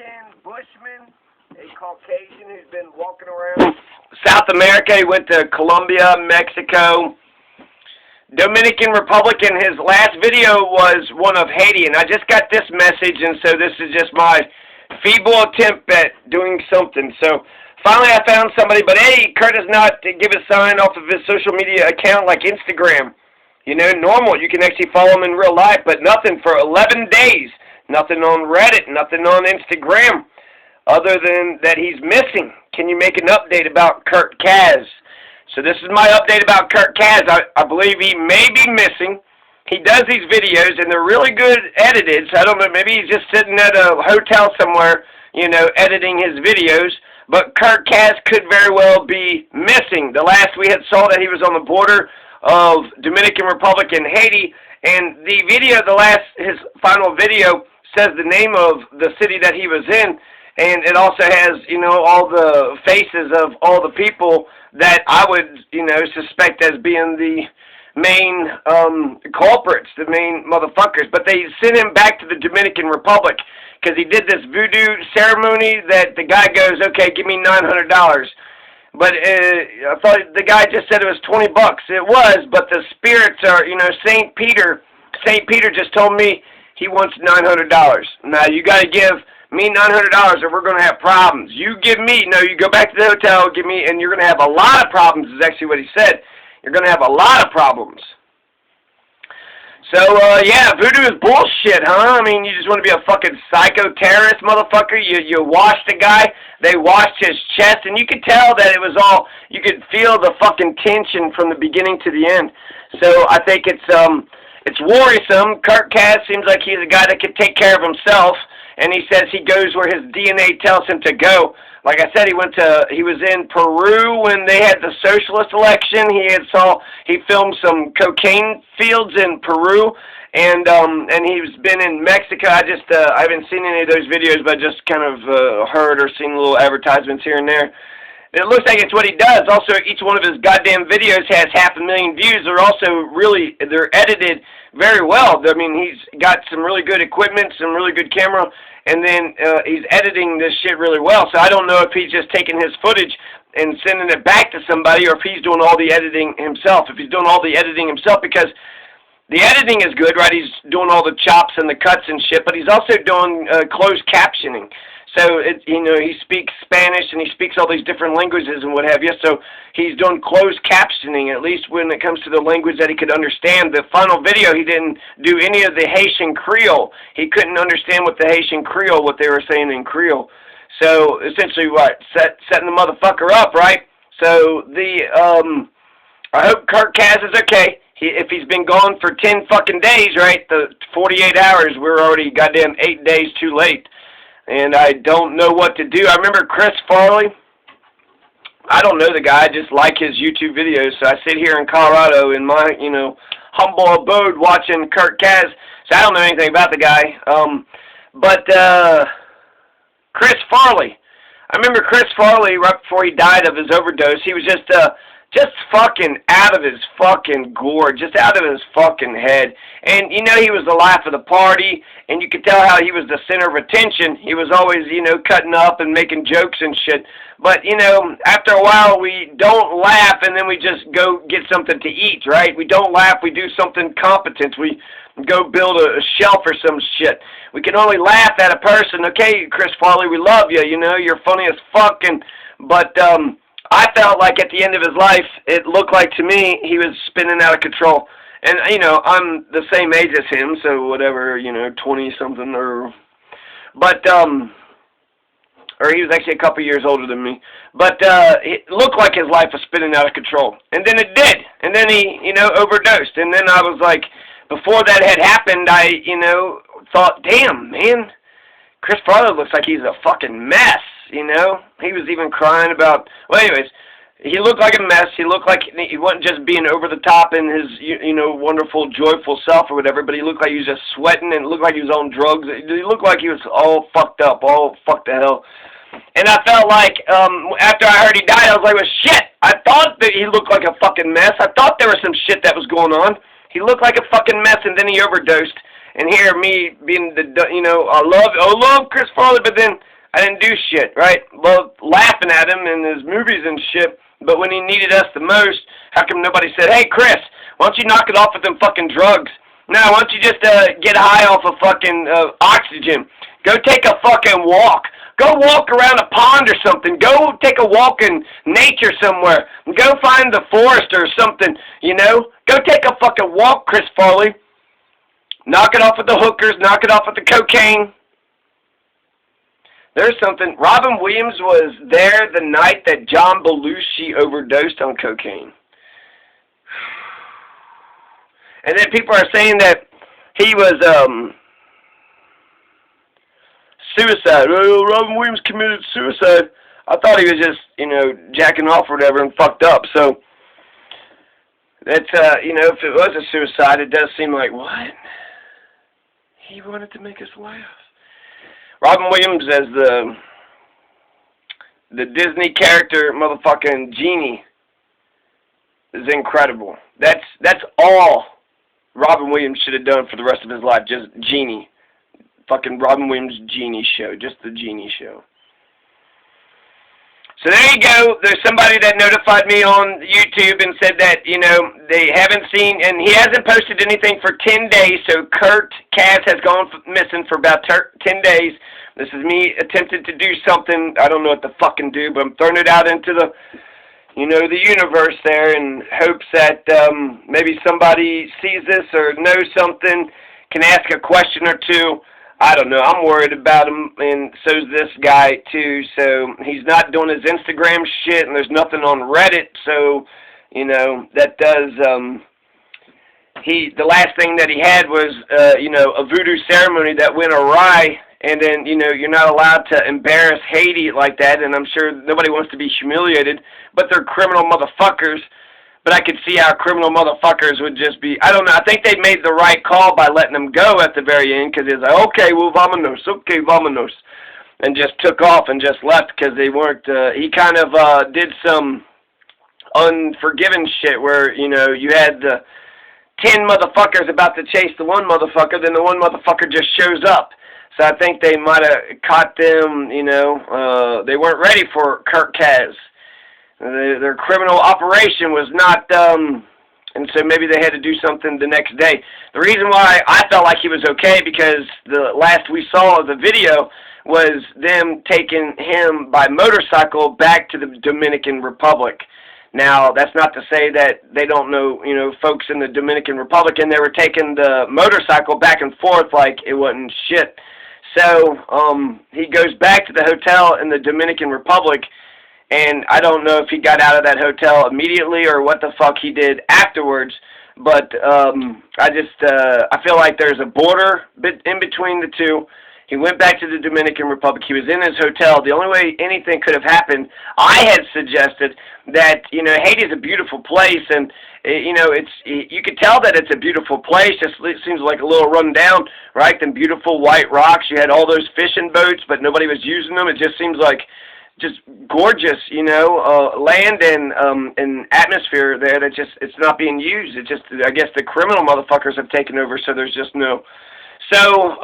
Dominican bushman, a Caucasian who's been walking around South America. He went to Colombia, Mexico, Dominican Republic, and his last video was one of Haiti. And I just got this message, and so this is just my feeble attempt at doing something. So finally I found somebody, but hey, Kurt does not give a sign off of his social media account like Instagram. You know, normal, you can actually follow him in real life, but nothing for 11 days. Nothing on Reddit, nothing on Instagram, other than that he's missing. Can you make an update about Kurt Kaz? So this is my update about Kurt Kaz. I believe he may be missing. He does these videos, and they're really good edited. So I don't know, maybe he's just sitting at a hotel somewhere, you know, editing his videos. But Kurt Kaz could very well be missing. The last we had saw that he was on the border of Dominican Republic and Haiti, and the video, his final video, says the name of the city that he was in, and it also has, you know, all the faces of all the people that I would, you know, suspect as being the main culprits, the main motherfuckers. But they sent him back to the Dominican Republic because he did this voodoo ceremony that the guy goes, okay, give me $900. But I thought the guy just said it was $20. It was, but the spirits are, you know, St. Peter just told me he wants $900. Now, you got to give me $900 or we're going to have problems. You give me, no, you go back to the hotel, give me, and you're going to have a lot of problems is actually what he said. You're going to have a lot of problems. So, yeah, voodoo is bullshit, huh? I mean, you just want to be a fucking psycho-terrorist motherfucker? You washed the guy, they washed his chest, and you could tell that it was all, you could feel the fucking tension from the beginning to the end. So, I think it's worrisome. Kurt Kaz seems like he's a guy that can take care of himself, and he says he goes where his DNA tells him to go. Like I said, he was in Peru when they had the socialist election. He filmed some cocaine fields in Peru, and he's been in Mexico. I haven't seen any of those videos, but I just kind of heard or seen little advertisements here and there. It looks like it's what he does. Also, each one of his goddamn videos has 500,000 views. They're edited very well. I mean, he's got some really good equipment, some really good camera, and then he's editing this shit really well. So I don't know if he's just taking his footage and sending it back to somebody, or if he's doing all the editing himself. If he's doing all the editing himself, because the editing is good, right? He's doing all the chops and the cuts and shit, but he's also doing closed captioning. So, you know, he speaks Spanish and he speaks all these different languages and what have you. So he's doing closed captioning, at least when it comes to the language that he could understand. The final video, he didn't do any of the Haitian Creole. He couldn't understand what the Haitian Creole, what they were saying in Creole. So essentially, what? Setting the motherfucker up, right? So I hope Kurt Kaz is okay. If he's been gone for 10 fucking days, right? The 48 hours, we're already goddamn 8 days too late. And I don't know what to do. I remember Chris Farley. I don't know the guy. I just like his YouTube videos. So I sit here in Colorado in my, you know, humble abode watching Kurt Kaz. So I don't know anything about the guy. But Chris Farley. I remember Chris Farley right before he died of his overdose. He was just fucking out of his fucking gourd, just out of his fucking head. And, you know, he was the life of the party, and you could tell how he was the center of attention. He was always, you know, cutting up and making jokes and shit. But, you know, after a while, we don't laugh, and then we just go get something to eat, right? We don't laugh, we do something competent. We go build a shelf or some shit. We can only laugh at a person. Okay, Chris Farley, we love you, you know, you're funny as fuck, but I felt like at the end of his life, it looked like to me he was spinning out of control. And, you know, I'm the same age as him, so whatever, you know, 20-something or he was actually a couple years older than me. But it looked like his life was spinning out of control. And then it did. And then he, you know, overdosed. And then I was like, before that had happened, I, you know, thought, damn, man, Chris Farley looks like he's a fucking mess. You know, he was even crying about, well, anyways, he looked like a mess. He looked like he wasn't just being over the top in his, you know, wonderful, joyful self or whatever, but he looked like he was just sweating and looked like he was on drugs. He looked like he was all fucked up, all fucked to hell. And I felt like, after I heard he died, I was like, well, shit, I thought that he looked like a fucking mess. I thought there was some shit that was going on. He looked like a fucking mess, and then he overdosed. and hear me being I love Chris Farley, but then I didn't do shit, right? Love laughing at him in his movies and shit, but when he needed us the most, how come nobody said, hey, Chris, why don't you knock it off with them fucking drugs? No, why don't you just get high off of fucking oxygen? Go take a fucking walk. Go walk around a pond or something. Go take a walk in nature somewhere. Go find the forest or something, Go take a fucking walk, Chris Farley. Knock it off with the hookers. Knock it off with the cocaine. There's something. Robin Williams was there the night that John Belushi overdosed on cocaine. And then people are saying that he was suicide. Oh, Robin Williams committed suicide. I thought he was just, jacking off or whatever and fucked up. So, that's, if it was a suicide, it does seem like, what? He wanted to make us laugh. Robin Williams as the Disney character motherfucking genie is incredible. That's all Robin Williams should have done for the rest of his life, just genie. Fucking Robin Williams Genie Show, just the Genie Show. So there you go. There's somebody that notified me on YouTube and said that, they haven't seen, and he hasn't posted anything for 10 days, so Kurt Cass has gone missing for about 10 days. This is me attempting to do something. I don't know what to fucking do, but I'm throwing it out into the, the universe there in hopes that maybe somebody sees this or knows something, can ask a question or two. I don't know. I'm worried about him, and so's this guy, too. So he's not doing his Instagram shit, and there's nothing on Reddit. So, that does, the last thing that he had was, a voodoo ceremony that went awry, and then, you're not allowed to embarrass Haiti like that, and I'm sure nobody wants to be humiliated, but they're criminal motherfuckers. But I could see how criminal motherfuckers would just be, I don't know, I think they made the right call by letting them go at the very end, because it's like, okay, well, vamonos, and just took off and just left, because they weren't, he kind of did some unforgiving shit, where, you had the 10 motherfuckers about to chase the one motherfucker, then the one motherfucker just shows up. So I think they might have caught them, they weren't ready for Kurt Cass. Their criminal operation was not, and so maybe they had to do something the next day. The reason why I felt like he was okay, because the last we saw of the video was them taking him by motorcycle back to the Dominican Republic. Now, that's not to say that they don't know, folks in the Dominican Republic, and they were taking the motorcycle back and forth like it wasn't shit. So, he goes back to the hotel in the Dominican Republic, and I don't know if he got out of that hotel immediately or what the fuck he did afterwards, but I feel like there's a border in between the two. He went back to the Dominican Republic. He was in his hotel. The only way anything could have happened, I had suggested that, Haiti's a beautiful place, and, you could tell that it's a beautiful place. It seems like a little run down, right? Them beautiful white rocks. You had all those fishing boats, but nobody was using them. It just seems like just gorgeous, land and atmosphere there that just, it's not being used. It just, I guess the criminal motherfuckers have taken over, so there's just no. So,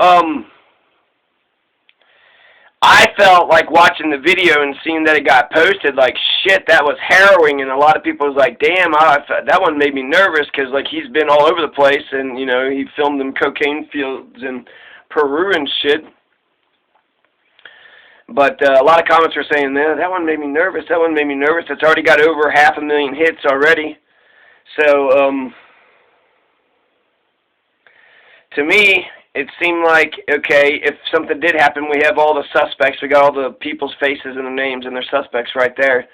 I felt like watching the video and seeing that it got posted, like, shit, that was harrowing, and a lot of people was like, damn, that one made me nervous, because, like, he's been all over the place, and, he filmed them cocaine fields in Peru and shit. But a lot of comments are saying, that one made me nervous, that one made me nervous. It's already got over 500,000 hits already. So, to me, it seemed like, okay, if something did happen, we have all the suspects. We got all the people's faces and their names and their suspects right there.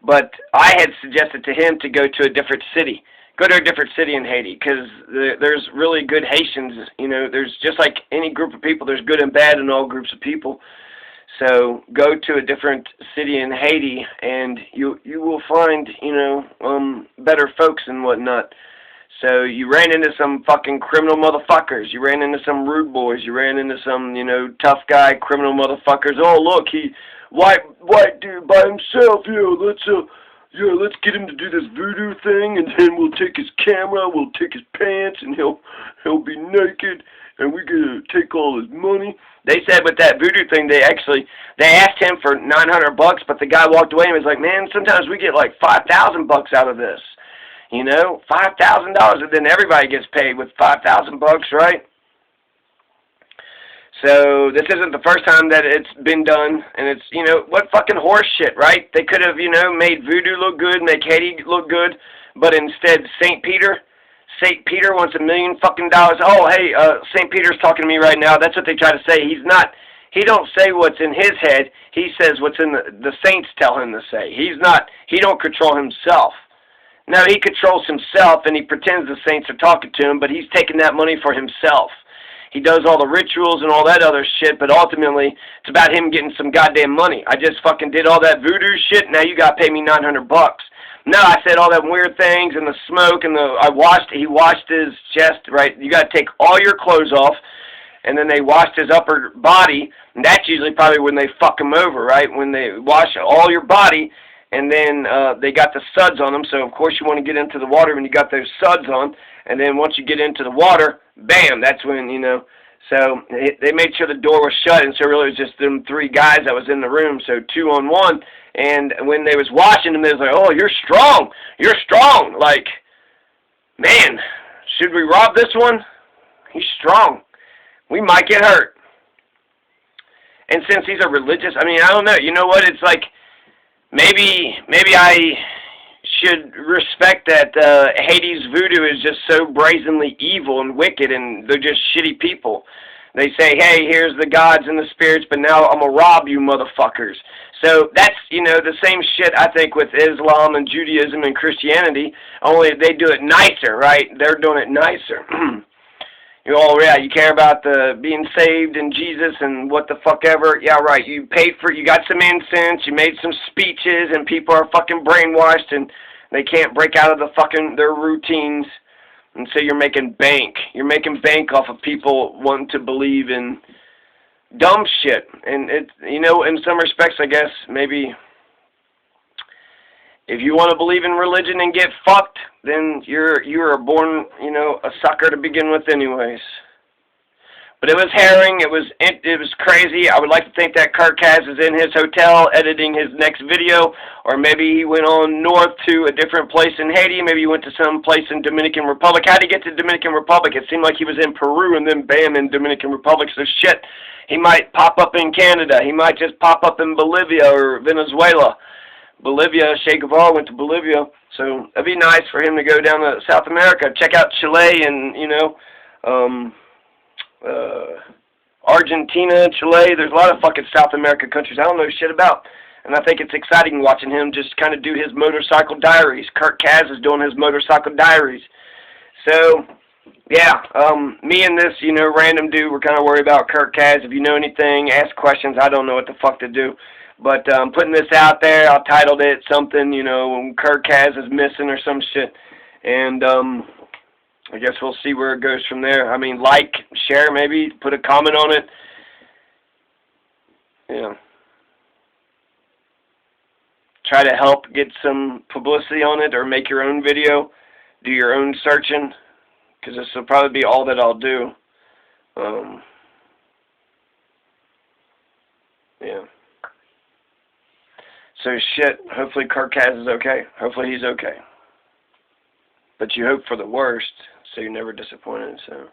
But I had suggested to him to go to a different city. Go to a different city in Haiti, because there's really good Haitians. There's just like any group of people, there's good and bad in all groups of people. So go to a different city in Haiti, and you will find, better folks and whatnot. So you ran into some fucking criminal motherfuckers. You ran into some rude boys. You ran into some, tough guy criminal motherfuckers. Oh, look, white dude by himself, yeah, let's get him to do this voodoo thing, and then we'll take his camera, we'll take his pants, and he'll be naked, and we're gonna take all his money. They said with that voodoo thing, they asked him for $900, but the guy walked away and was like, man, sometimes we get like $5,000 out of this. You know, $5,000, and then everybody gets paid with $5,000, right? So this isn't the first time that it's been done, and it's, you know, what fucking horse shit, right? They could have, you know, made Voodoo look good, make Haiti look good, but instead St. Peter wants $1 million fucking dollars. Oh, hey, St. Peter's talking to me right now. That's what they try to say. He don't say what's in his head. He says what's in the saints tell him to say. He don't control himself. No, he controls himself, and he pretends the saints are talking to him, but he's taking that money for himself. He does all the rituals and all that other shit, but ultimately, it's about him getting some goddamn money. I just fucking did all that voodoo shit, now you gotta pay me $900. No, I said all that weird things, and the smoke, and he washed his chest, right? You gotta take all your clothes off, and then they washed his upper body, and that's usually probably when they fuck him over, right? When they wash all your body, and then they got the suds on them, so of course you want to get into the water when you got those suds on, and then once you get into the water, bam, that's when, you know, so they made sure the door was shut, and so really it was just them 3 guys that was in the room, so 2 on 1, and when they was washing them, they was like, oh, you're strong, like, man, should we rob this one? He's strong, we might get hurt, and since he's a religious, I mean, I don't know, you know what, it's like, Maybe I should respect that Haiti's voodoo is just so brazenly evil and wicked, and they're just shitty people. They say, hey, here's the gods and the spirits, but now I'm going to rob you motherfuckers. So that's, you know, the same shit I think with Islam and Judaism and Christianity, only they do it nicer, right? They're doing it nicer. Oh, yeah, you care about the being saved and Jesus and what the fuck ever. Yeah, right, you paid for it, you got some incense, you made some speeches, and people are fucking brainwashed, and they can't break out of their routines, and so you're making bank. You're making bank off of people wanting to believe in dumb shit, and it, you know, in some respects, I guess, maybe if you want to believe in religion and get fucked, then you're born, you know, a sucker to begin with anyways. But it was harrowing, it was crazy. I would like to think that Kirk Kaz is in his hotel editing his next video, or maybe he went on north to a different place in Haiti, maybe he went to some place in Dominican Republic. How did he get to Dominican Republic? It seemed like he was in Peru and then bam, in Dominican Republic, so shit. He might pop up in Canada, he might just pop up in Bolivia or Venezuela. Bolivia, Che Guevara went to Bolivia, so it'd be nice for him to go down to South America, check out Chile and, you know, Argentina, Chile. There's a lot of fucking South American countries I don't know shit about, and I think it's exciting watching him just kind of do his motorcycle diaries. Kirk Kaz is doing his motorcycle diaries. So, yeah, me and this, you know, random dude, we're kind of worried about Kirk Kaz. If you know anything, ask questions. I don't know what the fuck to do. But I'm putting this out there. I titled it something, you know, when Kirk Kaz is missing or some shit. And I guess we'll see where it goes from there. I mean, like, share, maybe, put a comment on it. Yeah. Try to help get some publicity on it, or make your own video. Do your own searching, because this will probably be all that I'll do. Yeah. So shit, hopefully Kirk Kaz is okay. Hopefully he's okay. But you hope for the worst, so you're never disappointed, so...